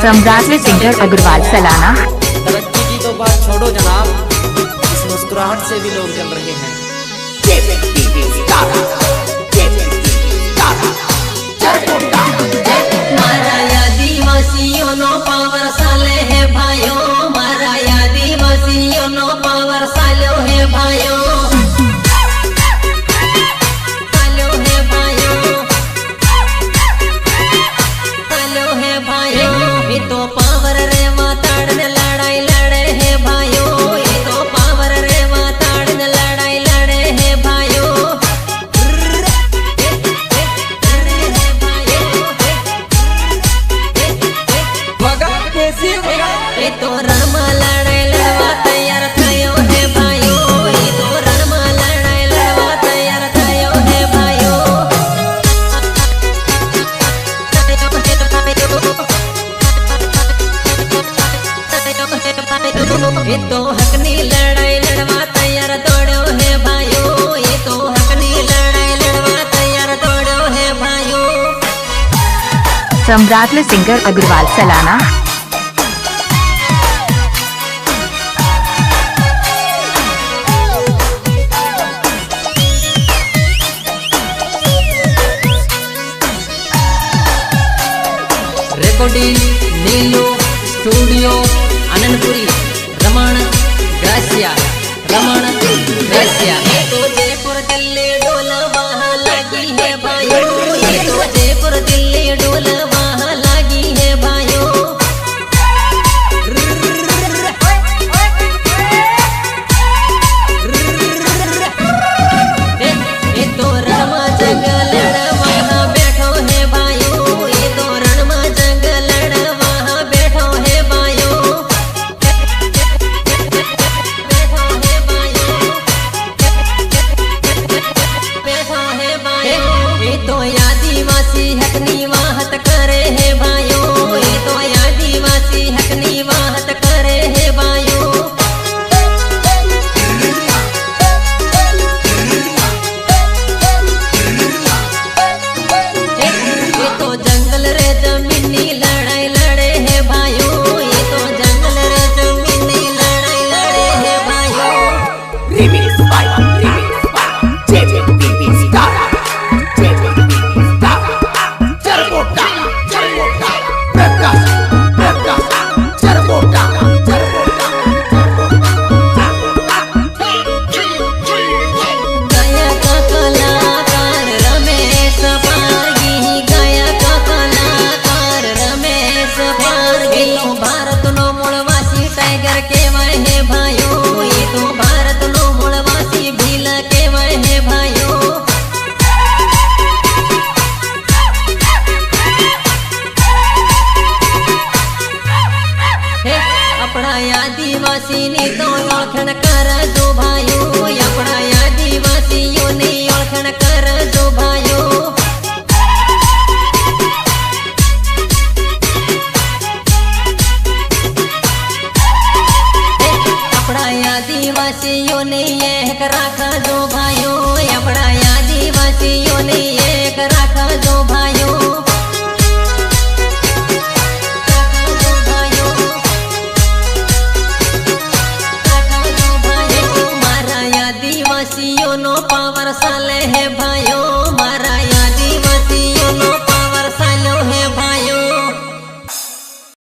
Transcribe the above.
सम्राट सिंगर अग्रवाल सलाना। तरक्की की तो बात छोड़ो जनाब, इस मुस्कुराहट से भी लोग जल रहे हैं। मारा आदिवासियों नो पावर साले है भाइयों, मारा आदिवासियों नो पावर सालो है भाइयों, सालो है भाइयों, सालो है भाइयों। ये तो पावर रे माताड़न लड़ाई लड़े है भाइयों, ये तो पावर रे माताड़न लड़ाई लड़े है भाइयों। ये तो रणमा लड़ाई लड़वा तैयार थयो है भाइयों, ये तो रणमा लड़ाई लड़वा तैयार थयो है भाइयों, ये तो हकनी लड़ाई लड़वा तैयार दौड़ो है भाइयों, ये तो हकनी लड़ाई लड़वा तैयार दौड़ो है भाइयों। सम्राट सिंगर अग्रवाल सलाना। रिकॉर्डिंग नीलू स्टूडियो आनंदपुरी, रमण ग्रासिया, रमण ग्रासिया। तो जयपुर दिल्ली डोल वहाँ लगी है भाइयों, ये तो जयपुर दिल्ली डोल वहाँ लगी है भाइयों। ये तो रणमा जंगल वहाँ बैठो है भाइयों, ये तो रणमा जंगल वहाँ बैठो है भाइयों, बैठो है भाइयों, बैठो है भाइयों। ये तो आदिवासी हकनी वाहत करे है भाइयों, ये तो आदिवासी हकनी वाहत करे है भाइयों। ये तो जंगल रे जमीनी लड़ाई लड़े है भाइयों, ये तो जंगल रे जमीनी लड़ाई लड़े है भाइयों। गायक कलाकार रमेश पारगी, गायक कलाकार रमेश पारगी। भारत नो मूलवासी टाइगर केवाय है भाइयों, ये तो भारत नो मूलवासी भील केवाय है भाइयों। अपना आदिवासी ने तो ओळखण कर दो भाई।